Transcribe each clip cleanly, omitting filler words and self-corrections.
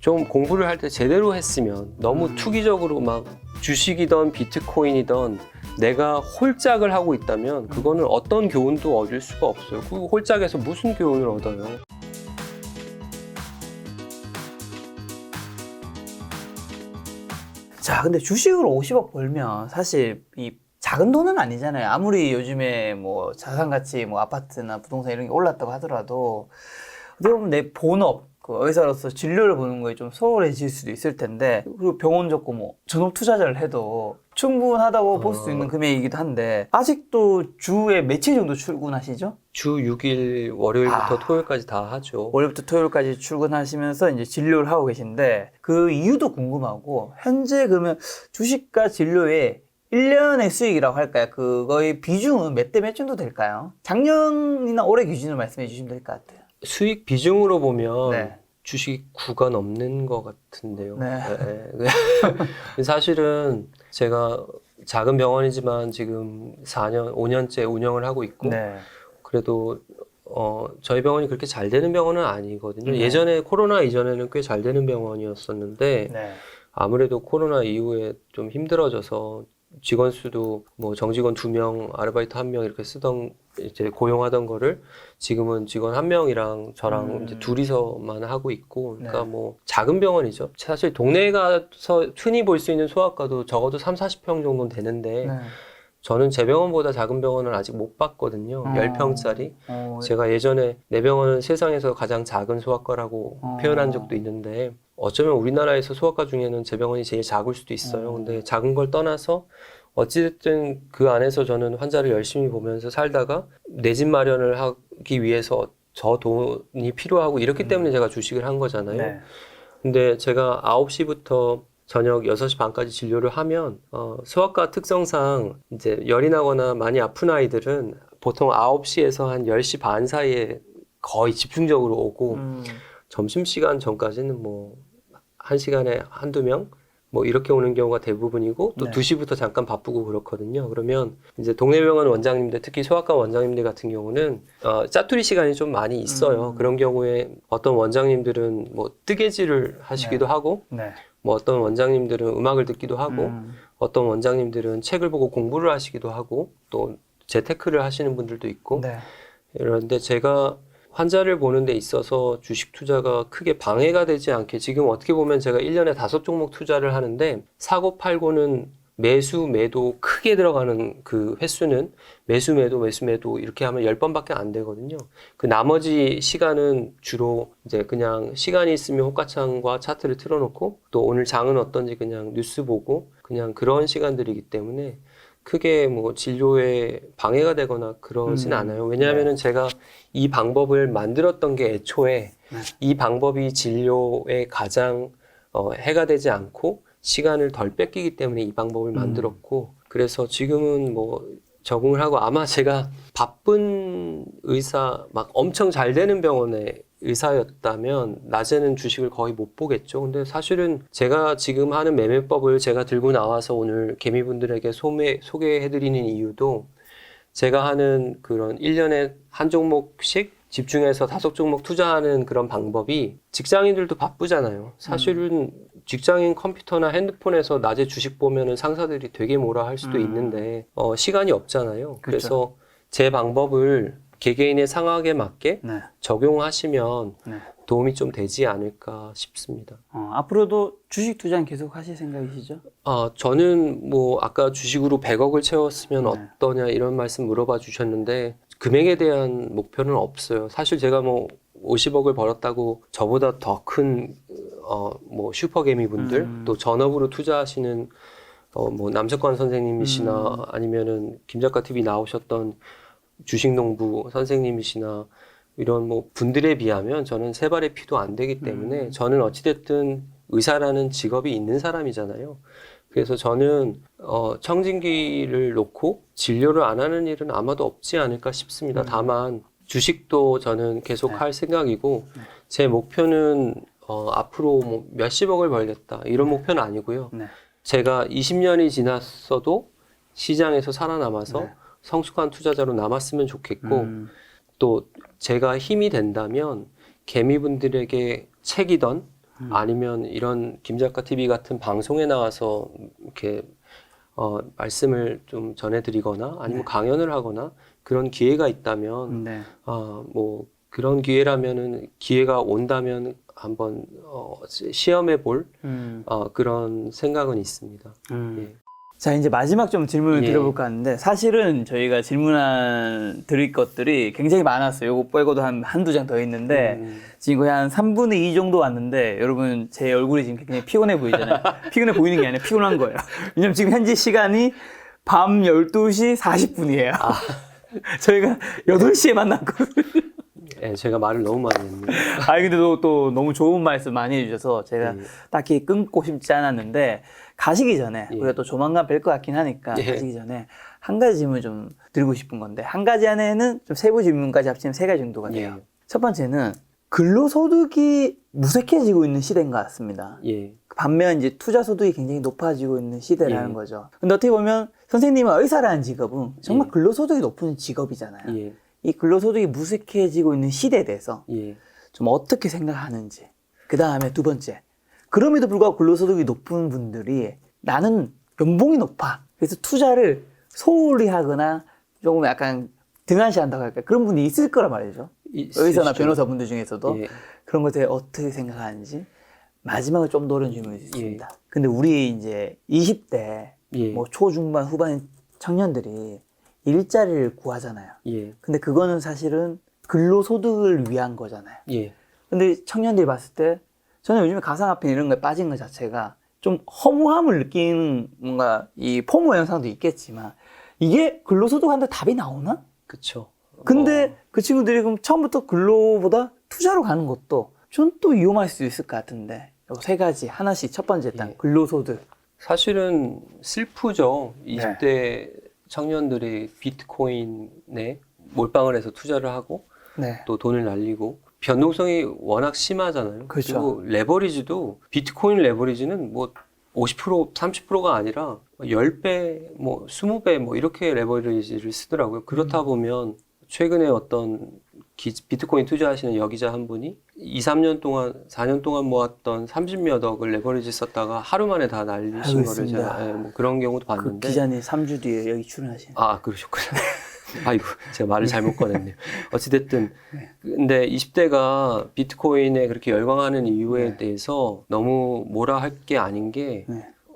좀 공부를 할 때 제대로 했으면 너무 투기적으로 막 주식이던 비트코인이던 내가 홀짝을 하고 있다면 그거는 어떤 교훈도 얻을 수가 없어요. 그 홀짝에서 무슨 교훈을 얻어요? 자, 근데 주식으로 50억 벌면 사실 이 작은 돈은 아니잖아요. 아무리 요즘에 뭐 자산 가치, 뭐 아파트나 부동산 이런 게 올랐다고 하더라도 어떻게 보면 내 본업, 그 의사로서 진료를 보는 거에 좀 소홀해질 수도 있을 텐데, 그리고 병원 접고 뭐 전업 투자자를 해도 충분하다고 볼 수 있는 금액이기도 한데, 아직도 주에 며칠 정도 출근하시죠? 주 6일 월요일부터 토요일까지 다 하죠. 월요일부터 토요일까지 출근하시면서 이제 진료를 하고 계신데, 그 이유도 궁금하고, 현재 그러면 주식과 진료의 1년의 수익이라고 할까요? 그거의 비중은 몇 대 몇 정도 될까요? 작년이나 올해 기준으로 말씀해 주시면 될 것 같아요. 수익 비중으로 보면 네. 주식 9가 넘는 것 같은데요. 네. 네. 사실은 제가 작은 병원이지만 지금 4년, 5년째 운영을 하고 있고 네. 그래도 저희 병원이 그렇게 잘 되는 병원은 아니거든요. 네. 예전에 코로나 이전에는 꽤 잘 되는 병원이었었는데 네. 아무래도 코로나 이후에 좀 힘들어져서 직원 수도 뭐 정직원 2명, 아르바이트 1명 이렇게 쓰던 이제 고용하던 거를 지금은 직원 1명이랑 저랑 이제 둘이서만 하고 있고, 그러니까 네. 뭐 작은 병원이죠. 사실 동네에 가서 흔히 볼 수 있는 소아과도 적어도 30-40평 정도는 되는데 네. 저는 제 병원보다 작은 병원을 아직 못 봤거든요. 10평짜리. 어, 제가 예전에 내 병원은 세상에서 가장 작은 소아과라고 표현한 적도 있는데 어쩌면 우리나라에서 소아과 중에는 제 병원이 제일 작을 수도 있어요. 근데 작은 걸 떠나서 어찌됐든 그 안에서 저는 환자를 열심히 보면서 살다가 내 집 마련을 하기 위해서 저 돈이 필요하고 이렇기 때문에 제가 주식을 한 거잖아요. 네. 근데 제가 9시부터 저녁 6시 반까지 진료를 하면 소아과 특성상 이제 열이 나거나 많이 아픈 아이들은 보통 9시에서 한 10시 반 사이에 거의 집중적으로 오고 점심시간 전까지는 뭐 1시간에 한두 명 뭐 이렇게 오는 경우가 대부분이고 또 네. 2시부터 잠깐 바쁘고 그렇거든요. 그러면 이제 동네 병원 원장님들, 특히 소아과 원장님들 같은 경우는 짜투리 시간이 좀 많이 있어요. 그런 경우에 어떤 원장님들은 뭐 뜨개질을 하시기도 하고 네. 뭐 어떤 원장님들은 음악을 듣기도 하고 어떤 원장님들은 책을 보고 공부를 하시기도 하고 또 재테크를 하시는 분들도 있고 네. 그런데 제가 환자를 보는 데 있어서 주식 투자가 크게 방해가 되지 않게 지금 어떻게 보면 제가 1년에 5종목 투자를 하는데 사고 팔고는 매수 매도 크게 들어가는 그 횟수는 매수 매도 이렇게 하면 10번밖에 안 되거든요. 그 나머지 시간은 주로 이제 그냥 시간이 있으면 호가창과 차트를 틀어놓고 또 오늘 장은 어떤지 그냥 뉴스 보고 그냥 그런 시간들이기 때문에 크게 뭐 진료에 방해가 되거나 그러진 않아요. 왜냐하면은 제가 이 방법을 만들었던 게 애초에 이 방법이 진료에 가장 해가 되지 않고 시간을 덜 뺏기기 때문에 이 방법을 만들었고 그래서 지금은 뭐 적응을 하고 아마 제가 바쁜 의사 막 엄청 잘 되는 병원에 의사였다면 낮에는 주식을 거의 못 보겠죠. 근데 사실은 제가 지금 하는 매매법을 제가 들고 나와서 오늘 개미분들에게 소개해드리는 이유도 제가 하는 그런 1년에 한 종목씩 집중해서 5종목 투자하는 그런 방법이 직장인들도 바쁘잖아요. 사실은 직장인 컴퓨터나 핸드폰에서 낮에 주식 보면은 상사들이 되게 뭐라 할 수도 있는데 시간이 없잖아요. 그래서 제 방법을 개개인의 상황에 맞게 네. 적용하시면 네. 도움이 좀 되지 않을까 싶습니다. 앞으로도 주식 투자는 계속 하실 생각이시죠? 저는 뭐 아까 주식으로 100억을 채웠으면 네. 어떠냐 이런 말씀 물어봐 주셨는데 금액에 대한 목표는 없어요. 사실 제가 뭐 50억을 벌었다고 저보다 더 큰 뭐 슈퍼개미 분들 또 전업으로 투자하시는 뭐 남석관 선생님이시나 아니면은 김작가 TV 나오셨던 주식농부 선생님이시나 이런 뭐 분들에 비하면 저는 세 발의 피도 안 되기 때문에 저는 어찌됐든 의사라는 직업이 있는 사람이잖아요. 그래서 저는 청진기를 놓고 진료를 안 하는 일은 아마도 없지 않을까 싶습니다. 다만 주식도 저는 계속 할 생각이고 제 목표는 앞으로 뭐 몇십억을 벌겠다 이런 목표는 아니고요. 제가 20년이 지났어도 시장에서 살아남아서 성숙한 투자자로 남았으면 좋겠고 또 제가 힘이 된다면 개미분들에게 책이던 아니면 이런 김 작가 TV 같은 방송에 나와서 이렇게 말씀을 좀 전해드리거나 아니면 강연을 하거나 그런 기회가 있다면 네. 뭐 그런 기회라면은 기회가 온다면 한번 시험해 볼 그런 생각은 있습니다. 예. 자, 이제 마지막 좀 질문을 예. 드려볼까 하는데, 사실은 저희가 드릴 것들이 굉장히 많았어요. 요거 빼고도 한두 장 더 있는데, 지금 거의 한 3분의 2 정도 왔는데, 여러분, 제 얼굴이 지금 굉장히 피곤해 보이잖아요. 피곤해 보이는 게 아니라 피곤한 거예요. 왜냐면 지금 현재 시간이 밤 12시 40분이에요. 저희가 8시에 만났거든요. 예, 제가 말을 너무 많이 했네요. 아니, 근데 또 너무 좋은 말씀 많이 해주셔서 제가 딱히 끊고 싶지 않았는데, 가시기 전에, 우리가 또 조만간 뵐 것 같긴 하니까, 가시기 전에 한 가지 질문을 좀 드리고 싶은 건데, 한 가지 안에는 좀 세부 질문까지 합치면 3가지 정도가 돼요. 첫 번째는, 근로소득이 무색해지고 있는 시대인 것 같습니다. 반면 이제 투자소득이 굉장히 높아지고 있는 시대라는 거죠. 근데 어떻게 보면 선생님은 의사라는 직업은 정말 근로소득이 높은 직업이잖아요. 이 근로소득이 무색해지고 있는 시대에 대해서 좀 어떻게 생각하는지. 그 다음에 두 번째, 그럼에도 불구하고 근로소득이 높은 분들이 나는 연봉이 높아, 그래서 투자를 소홀히 하거나 조금 약간 등한시한다고 할까, 그런 분이 있을 거란 말이죠. 의사나 변호사분들 중에서도 그런 것에 대해 어떻게 생각하는지. 마지막으로 좀 더 어려운 질문이 있습니다. 근데 우리 이제 20대 뭐 초중반 후반 청년들이 일자리를 구하잖아요. 근데 그거는 사실은 근로소득을 위한 거잖아요. 근데 청년들이 봤을 때 저는 요즘에 가상화폐 이런 거에 빠진 것 자체가 좀 허무함을 느끼는 뭔가 이 포모 현상도 있겠지만, 이게 근로소득한테 답이 나오나? 그쵸. 근데 그 친구들이 그럼 처음부터 근로보다 투자로 가는 것도 전 또 위험할 수 있을 것 같은데, 요 3가지 하나씩. 첫 번째 일단 근로소득. 사실은 슬프죠. 20대 청년들이 비트코인에 몰빵을 해서 투자를 하고 또 돈을 날리고, 변동성이 워낙 심하잖아요. 그렇죠. 그리고 레버리지도 비트코인 레버리지는 뭐 50%, 30%가 아니라 10배, 뭐 20배 뭐 이렇게 레버리지를 쓰더라고요. 그렇다 보면 최근에 어떤 비트코인 투자하시는 여기자 한 분이 2, 3년 동안, 4년 동안 모았던 30몇 억을 레버리지 썼다가 하루 만에 다 날리신 거를 제가 뭐 그런 경우도 봤는데. 그 기자님 3주 뒤에 여기 출연하시는. 그러셨구나. 아이고, 제가 말을 잘못 꺼냈네요. 어찌됐든. 근데 20대가 비트코인에 그렇게 열광하는 이유에 대해서 너무 뭐라 할 게 아닌 게,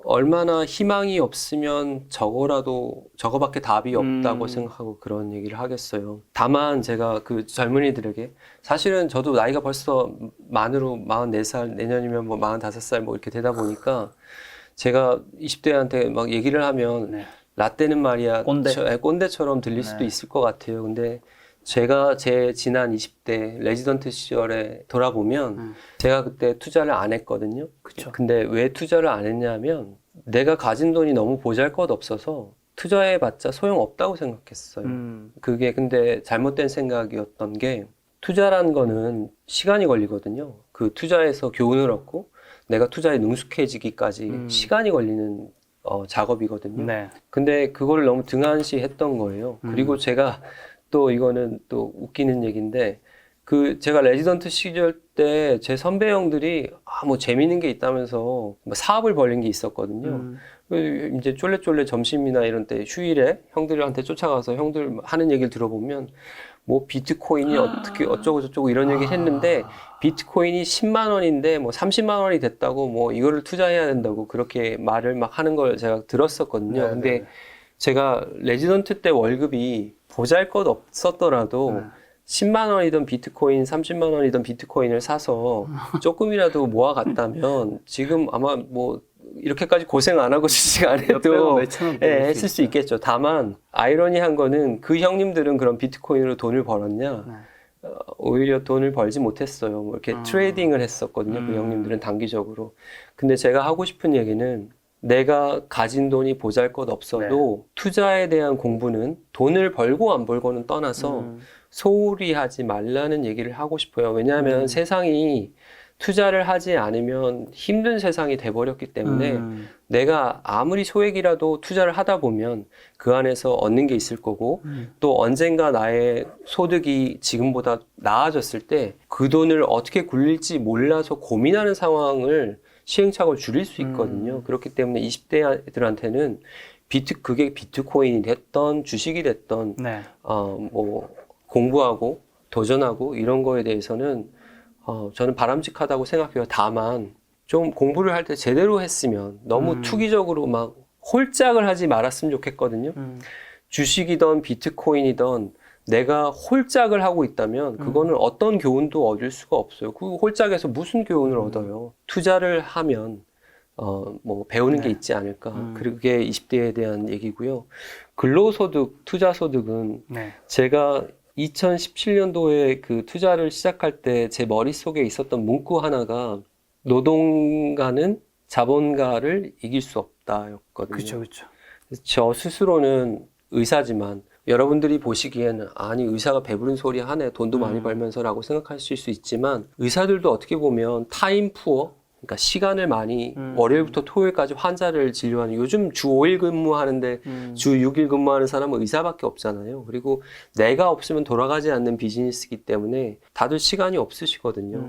얼마나 희망이 없으면 저거밖에 답이 없다고 생각하고 그런 얘기를 하겠어요. 다만 제가 그 젊은이들에게, 사실은 저도 나이가 벌써 만으로 44살, 내년이면 뭐 45살 뭐 이렇게 되다 보니까 제가 20대한테 막 얘기를 하면 라떼는 말이야 꼰대처럼 들릴 수도 있을 것 같아요. 근데 제가 제 지난 20대 레지던트 시절에 돌아보면 제가 그때 투자를 안 했거든요. 근데 왜 투자를 안 했냐면 내가 가진 돈이 너무 보잘것없어서 투자해봤자 소용없다고 생각했어요. 그게 근데 잘못된 생각이었던 게, 투자란 거는 시간이 걸리거든요. 그 투자에서 교훈을 얻고 내가 투자에 능숙해지기까지 시간이 걸리는 작업이거든요. 근데 그걸 너무 등한시했던 거예요. 그리고 제가 또 이거는 또 웃기는 얘기인데, 제가 레지던트 시절 때 제 선배 형들이 뭐 재밌는 게 있다면서 뭐 사업을 벌린 게 있었거든요. 이제 쫄래쫄래 점심이나 이런 때 휴일에 형들한테 쫓아가서 형들 하는 얘기를 들어보면 뭐 비트코인이 어떻게 어쩌고 저쩌고 이런 얘기를 했는데, 비트코인이 10만 원인데 뭐 30만 원이 됐다고, 뭐 이거를 투자해야 된다고 그렇게 말을 막 하는 걸 제가 들었었거든요. 근데 제가 레지던트 때 월급이 보잘것 없었더라도 10만 원이던 비트코인, 30만 원이던 비트코인을 사서 조금이라도 모아갔다면 지금 아마 뭐 이렇게까지 고생 안 하고 주식 안 해도 했을 수 있겠죠. 다만 아이러니한 거는 그 형님들은 그런 비트코인으로 돈을 벌었냐? 오히려 돈을 벌지 못했어요. 뭐 이렇게 트레이딩을 했었거든요. 그 형님들은 단기적으로. 근데 제가 하고 싶은 얘기는, 내가 가진 돈이 보잘것없어도 투자에 대한 공부는 돈을 벌고 안 벌고는 떠나서 소홀히 하지 말라는 얘기를 하고 싶어요. 왜냐하면 세상이 투자를 하지 않으면 힘든 세상이 돼버렸기 때문에 내가 아무리 소액이라도 투자를 하다 보면 그 안에서 얻는 게 있을 거고 또 언젠가 나의 소득이 지금보다 나아졌을 때 그 돈을 어떻게 굴릴지 몰라서 고민하는 상황을 시행착오를 줄일 수 있거든요. 그렇기 때문에 20대들한테는 그게 비트코인이 됐던 주식이 됐던 네. 뭐 공부하고 도전하고 이런 거에 대해서는 저는 바람직하다고 생각해요. 다만 좀 공부를 할 때 제대로 했으면 너무 투기적으로 막 홀짝을 하지 말았으면 좋겠거든요. 주식이든 비트코인이든 내가 홀짝을 하고 있다면 그거는 어떤 교훈도 얻을 수가 없어요. 그 홀짝에서 무슨 교훈을 얻어요? 투자를 하면 뭐 배우는 게 있지 않을까. 그게 20대에 대한 얘기고요. 근로소득, 투자소득은 네. 제가 2017년도에 그 투자를 시작할 때 제 머릿속에 있었던 문구 하나가 노동가는 자본가를 이길 수 없다였거든요. 그렇죠, 그렇죠. 저 스스로는 의사지만 여러분들이 보시기에는 아니 의사가 배부른 소리 하네 돈도 많이 벌면서라고 생각하실 수 있지만 의사들도 어떻게 보면 타임 푸어 그러니까 시간을 많이 월요일부터 토요일까지 환자를 진료하는 요즘 주 5일 근무하는데 주 6일 근무하는 사람은 의사밖에 없잖아요. 그리고 내가 없으면 돌아가지 않는 비즈니스이기 때문에 다들 시간이 없으시거든요.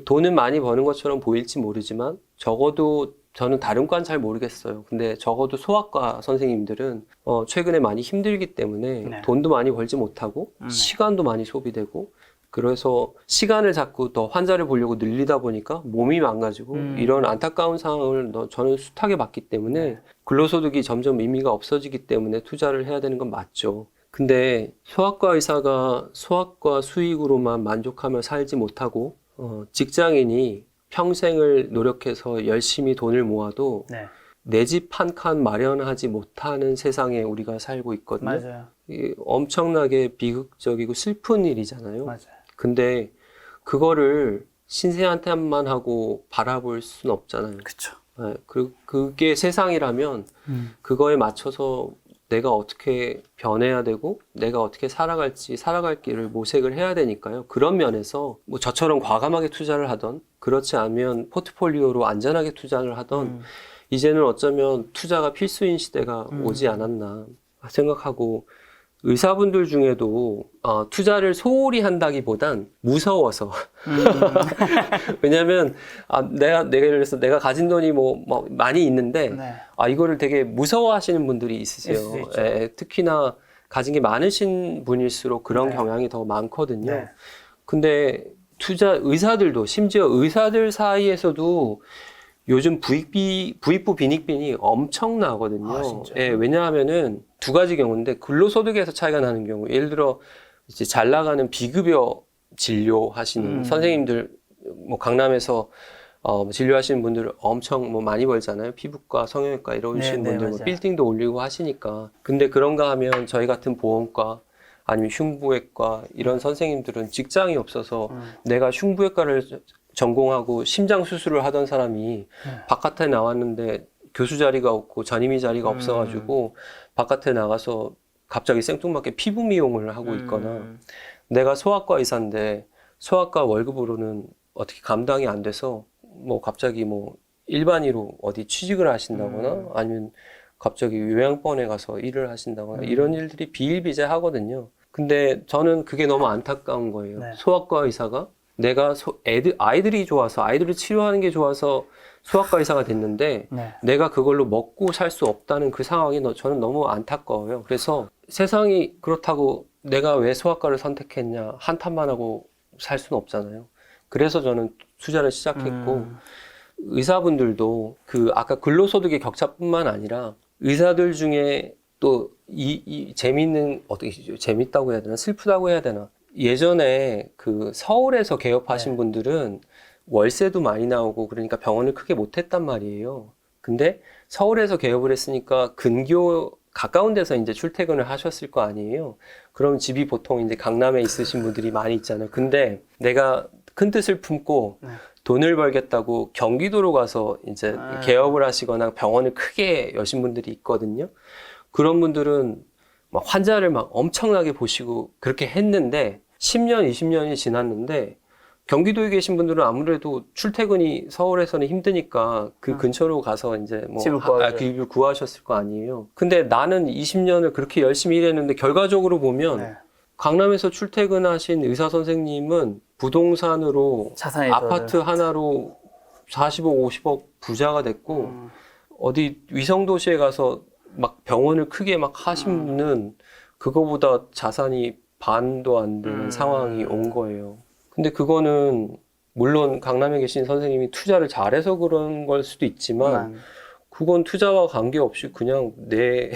돈은 많이 버는 것처럼 보일지 모르지만 적어도 저는 다른 과는 잘 모르겠어요. 근데 적어도 소아과 선생님들은 최근에 많이 힘들기 때문에 네. 돈도 많이 벌지 못하고 시간도 많이 소비되고 그래서 시간을 자꾸 더 환자를 보려고 늘리다 보니까 몸이 망가지고 이런 안타까운 상황을 저는 숱하게 봤기 때문에 근로소득이 점점 의미가 없어지기 때문에 투자를 해야 되는 건 맞죠. 근데 소아과 의사가 소아과 수익으로만 만족하며 살지 못하고 직장인이 평생을 노력해서 열심히 돈을 모아도 네. 내 집 한 칸 마련하지 못하는 세상에 우리가 살고 있거든요. 맞아요. 이게 엄청나게 비극적이고 슬픈 일이잖아요. 맞아요. 근데 그거를 신세한테만 하고 바라볼 수는 없잖아요. 그렇죠. 네, 그게 세상이라면 그거에 맞춰서 내가 어떻게 변해야 되고 내가 어떻게 살아갈지 살아갈 길을 모색을 해야 되니까요. 그런 면에서 뭐 저처럼 과감하게 투자를 하던 그렇지 않으면 포트폴리오로 안전하게 투자를 하던 이제는 어쩌면 투자가 필수인 시대가 오지 않았나 생각하고 의사분들 중에도 투자를 소홀히 한다기보단 무서워서 왜냐하면 내가 예를 들어서 내가 가진 돈이 뭐 많이 있는데 네. 이거를 되게 무서워하시는 분들이 있으세요. 있을 수 있죠. 특히나 가진 게 많으신 분일수록 그런 네. 경향이 더 많거든요. 네. 근데 의사들도 심지어 의사들 사이에서도 요즘 부익부 빈익빈이 엄청나거든요. 아, 진짜요? 예, 왜냐하면은 두 가지 경우인데 근로소득에서 차이가 나는 경우, 예를 들어 이제 잘 나가는 비급여 진료하시는 선생님들, 뭐 강남에서 진료하시는 분들 엄청 뭐 많이 벌잖아요. 피부과, 성형외과 이러시는 네, 분들 뭐 맞아요. 빌딩도 올리고 하시니까. 근데 그런가 하면 저희 같은 보험과 아니면 흉부외과 이런 선생님들은 직장이 없어서 내가 흉부외과를 전공하고 심장 수술을 하던 사람이 바깥에 나왔는데 교수 자리가 없고 전임의 자리가 없어가지고 바깥에 나가서 갑자기 생뚱맞게 피부 미용을 하고 있거나 내가 소아과 의사인데 소아과 월급으로는 어떻게 감당이 안 돼서 뭐 갑자기 뭐 일반의로 어디 취직을 하신다거나 아니면 갑자기 요양원에 가서 일을 하신다거나 이런 일들이 비일비재하거든요. 근데 저는 그게 너무 안타까운 거예요. 네. 소아과 의사가 내가 아이들이 좋아서 아이들을 치료하는 게 좋아서 소아과 의사가 됐는데 네. 내가 그걸로 먹고 살 수 없다는 그 상황이 저는 너무 안타까워요. 그래서 세상이 그렇다고 내가 왜 소아과를 선택했냐 한탄만 하고 살 수는 없잖아요. 그래서 저는 투자를 시작했고 의사분들도 아까 근로소득의 격차뿐만 아니라 의사들 중에 또 재밌는 어떻게 재밌다고 해야 되나 슬프다고 해야 되나 예전에 그 서울에서 개업하신 분들은 월세도 많이 나오고 그러니까 병원을 크게 못했단 말이에요. 근데 서울에서 개업을 했으니까 근교 가까운 데서 이제 출퇴근을 하셨을 거 아니에요. 그럼 집이 보통 이제 강남에 있으신 분들이 많이 있잖아요. 근데 내가 큰 뜻을 품고 돈을 벌겠다고 경기도로 가서 이제 개업을 하시거나 병원을 크게 여신 분들이 있거든요. 그런 분들은 막 환자를 막 엄청나게 보시고 그렇게 했는데 10년, 20년이 지났는데 경기도에 계신 분들은 아무래도 출퇴근이 서울에서는 힘드니까 그 근처로 가서 이제 뭐 집을 구하셨을 거 아니에요. 근데 나는 20년을 그렇게 열심히 일했는데 결과적으로 보면 네. 강남에서 출퇴근하신 의사 선생님은 부동산으로 아파트 하나로 40억, 50억 부자가 됐고 어디 위성 도시에 가서 막 병원을 크게 막 하시는 그거보다 자산이 반도 안 되는 상황이 온 거예요. 근데 그거는 물론 강남에 계신 선생님이 투자를 잘해서 그런 걸 수도 있지만 그건 투자와 관계없이 그냥 내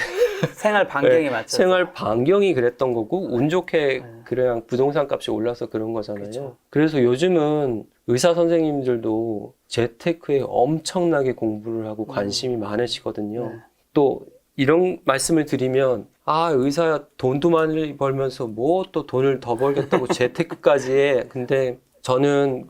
생활 반경에 맞춰서 생활 반경이 그랬던 거고 운 좋게 그냥 부동산 값이 올라서 그런 거잖아요. 그쵸. 그래서 요즘은 의사 선생님들도 재테크에 엄청나게 공부를 하고 관심이 많으시거든요. 네. 또 이런 말씀을 드리면 아 의사야 돈도 많이 벌면서 뭐 또 돈을 더 벌겠다고 재테크까지 해. 근데 저는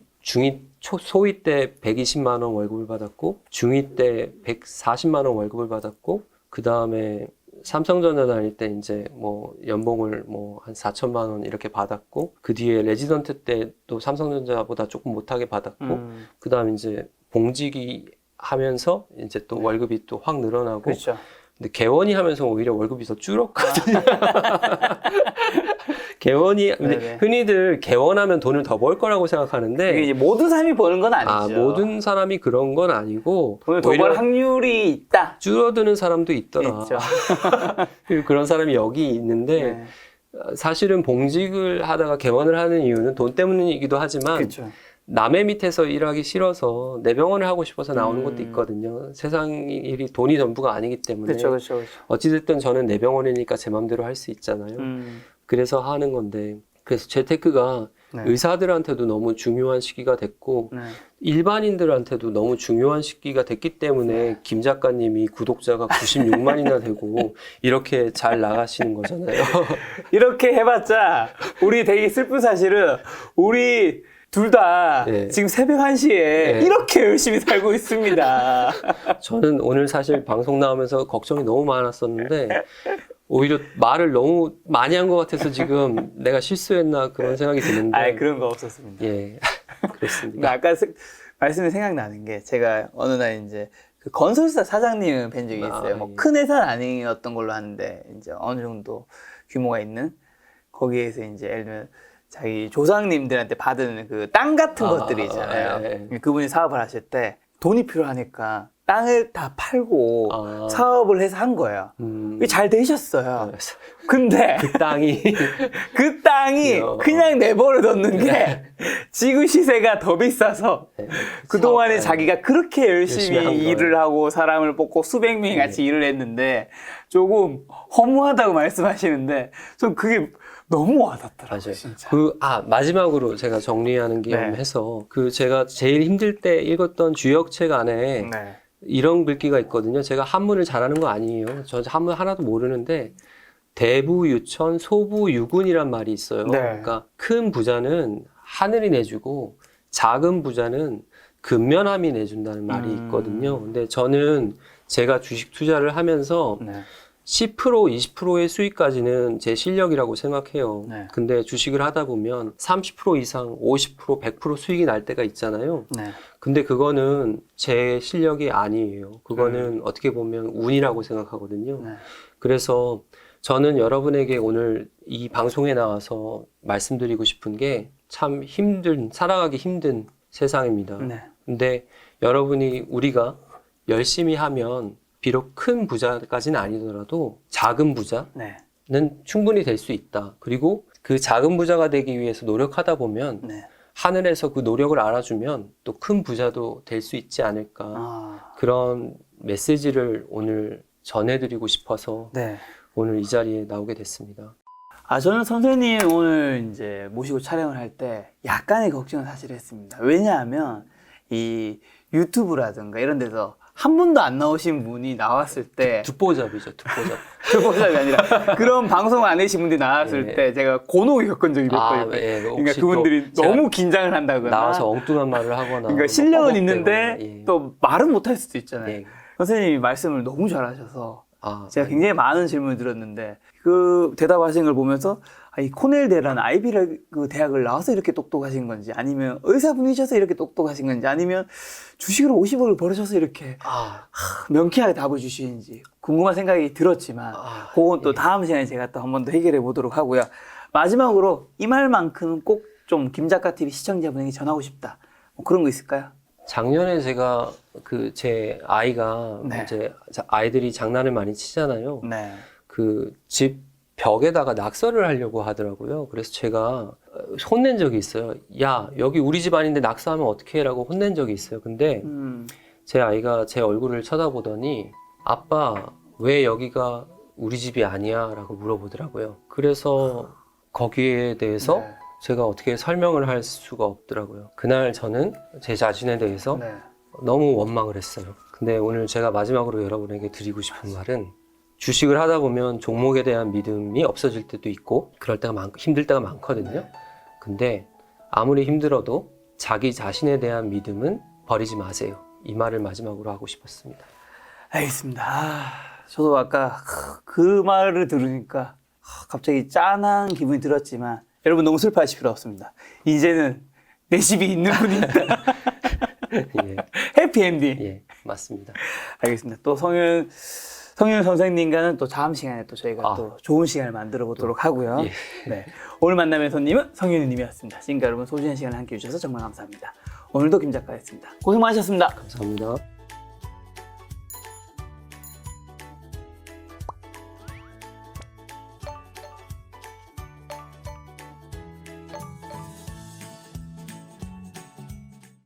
소위 때 120만 원 월급을 받았고 중2 때 140만 원 월급을 받았고 그 다음에 삼성전자 다닐 때 이제 뭐 연봉을 뭐 한 4천만 원 이렇게 받았고 그 뒤에 레지던트 때 또 삼성전자보다 조금 못하게 받았고 그 다음에 이제 봉직이 하면서 이제 또 월급이 또 확 늘어나고 그렇죠. 근데 개원이 하면서 오히려 월급이 더 줄었거든요. 개원이 근데 흔히들 개원하면 돈을 더 벌 거라고 생각하는데 이게 이제 모든 사람이 버는 건 아니죠. 모든 사람이 그런 건 아니고 돈을 더 벌 확률이 있다. 줄어드는 사람도 있더라. 있죠. 그리고 그런 사람이 여기 있는데 사실은 봉직을 하다가 개원을 하는 이유는 돈 때문이기도 하지만 그렇죠. 남의 밑에서 일하기 싫어서 내 병원을 하고 싶어서 나오는 것도 있거든요. 세상 일이 돈이 전부가 아니기 때문에. 그렇죠. 어찌됐든 저는 내 병원이니까 제 마음대로 할 수 있잖아요. 그래서 하는 건데. 그래서 재테크가 의사들한테도 너무 중요한 시기가 됐고 일반인들한테도 너무 중요한 시기가 됐기 때문에 김 작가님이 구독자가 96만이나 되고 이렇게 잘 나가시는 거잖아요. 이렇게 해봤자 우리 되게 슬픈 사실은 우리 둘 다 지금 새벽 1시에 이렇게 열심히 살고 있습니다. 저는 오늘 사실 방송 나오면서 걱정이 너무 많았었는데 오히려 말을 너무 많이 한 것 같아서 지금 내가 실수했나 그런 생각이 드는데. 아예 그런 거 없었습니다. 예, 그렇습니다. 아까 말씀이 생각나는 게 제가 어느 날 이제 그 건설사 사장님을 뵌 적이 있어요. 뭐 큰 회사는 아니었던 걸로 하는데 이제 어느 정도 규모가 있는 거기에서 이제 예를 들면 자기 조상님들한테 받은 그 땅 같은 것들이 있잖아요. 그분이 사업을 하실 때 돈이 필요하니까 땅을 다 팔고 사업을 해서 한 거예요. 잘 되셨어요. 근데 그 땅이 그냥 내버려 뒀는 게 지구 시세가 더 비싸서 그동안에 자기가 그렇게 열심히 일을 하고 사람을 뽑고 수백 명이 같이 일을 했는데 조금 허무하다고 말씀하시는데 전 그게 너무 와닿더라고요. 맞아요. 진짜. 마지막으로 제가 정리하는 겸 해서 제가 제일 힘들 때 읽었던 주역책 안에 이런 글귀가 있거든요. 제가 한문을 잘하는 거 아니에요. 저 한문 하나도 모르는데 대부유천 소부유군이란 말이 있어요. 그러니까 큰 부자는 하늘이 내주고 작은 부자는 근면함이 내준다는 말이 있거든요. 근데 저는 제가 주식 투자를 하면서 10%, 20%의 수익까지는 제 실력이라고 생각해요. 근데 주식을 하다 보면 30% 이상, 50%, 100% 수익이 날 때가 있잖아요. 근데 그거는 제 실력이 아니에요. 그거는 어떻게 보면 운이라고 생각하거든요. 그래서 저는 여러분에게 오늘 이 방송에 나와서 말씀드리고 싶은 게 참 살아가기 힘든 세상입니다. 근데 우리가 열심히 하면 비록 큰 부자까지는 아니더라도 작은 부자는 충분히 될 수 있다. 그리고 그 작은 부자가 되기 위해서 노력하다 보면 하늘에서 그 노력을 알아주면 또 큰 부자도 될 수 있지 않을까. 그런 메시지를 오늘 전해드리고 싶어서 오늘 이 자리에 나오게 됐습니다. 저는 선생님 오늘 이제 모시고 촬영을 할 때 약간의 걱정을 사실 했습니다. 왜냐하면 이 유튜브라든가 이런 데서 한 번도 안 나오신 분이 나왔을 때 듣보잡이죠, 듣보잡. 듣보잡이 아니라 그런 방송 안 하신 분들이 나왔을 때 제가 곤혹을 겪은 적이 몇 번 있거든요. 그러니까 그분들이 너무 긴장을 한다거나 나와서 엉뚱한 말을 하거나 그러니까 실력은 있는데 또 말은 못할 수도 있잖아요. 선생님이 말씀을 너무 잘하셔서 제가 굉장히 많은 질문을 드렸는데 그 대답하신 걸 보면서 이 코넬대라는 아이비리그 대학을 나와서 이렇게 똑똑하신 건지, 아니면 의사분이셔서 이렇게 똑똑하신 건지, 아니면 주식으로 50억을 벌으셔서 이렇게 명쾌하게 답을 주시는지 궁금한 생각이 들었지만 그건 또 다음 시간에 제가 또 한 번 더 해결해 보도록 하고요. 마지막으로 이 말만큼은 꼭 좀 김작가 TV 시청자분에게 전하고 싶다, 뭐 그런 거 있을까요? 작년에 제가 제 아이가 네. 이제 아이들이 장난을 많이 치잖아요. 네. 그 집 벽에다가 낙서를 하려고 하더라고요. 그래서 제가 혼낸 적이 있어요. 야, 여기 우리 집 아닌데 낙서하면 어떻게 해라고 혼낸 적이 있어요. 근데 제 아이가 제 얼굴을 쳐다보더니 아빠, 왜 여기가 우리 집이 아니야? 라고 물어보더라고요. 그래서 거기에 대해서 네. 제가 어떻게 설명을 할 수가 없더라고요. 그날 저는 제 자신에 대해서 네. 너무 원망을 했어요. 근데 오늘 제가 마지막으로 여러분에게 드리고 싶은 말은, 주식을 하다 보면 종목에 대한 믿음이 없어질 때도 있고 그럴 때가 힘들 때가 많거든요. 근데 아무리 힘들어도 자기 자신에 대한 믿음은 버리지 마세요. 이 말을 마지막으로 하고 싶었습니다. 알겠습니다. 저도 아까 그 말을 들으니까 갑자기 짠한 기분이 들었지만, 여러분 너무 슬퍼하실 필요 없습니다. 이제는 내 집이 있는 분이다. 예, 해피엔딩. 예, 맞습니다. 알겠습니다. 또 성윤 선생님과는 또 다음 시간에 또 저희가 또 좋은 시간을 만들어 보도록 하고요. 예. 네. 오늘 만남의 손님은 성윤님이었습니다. 지금까지 여러분 소중한 시간을 함께 해주셔서 정말 감사합니다. 오늘도 김 작가였습니다. 고생 많으셨습니다. 감사합니다.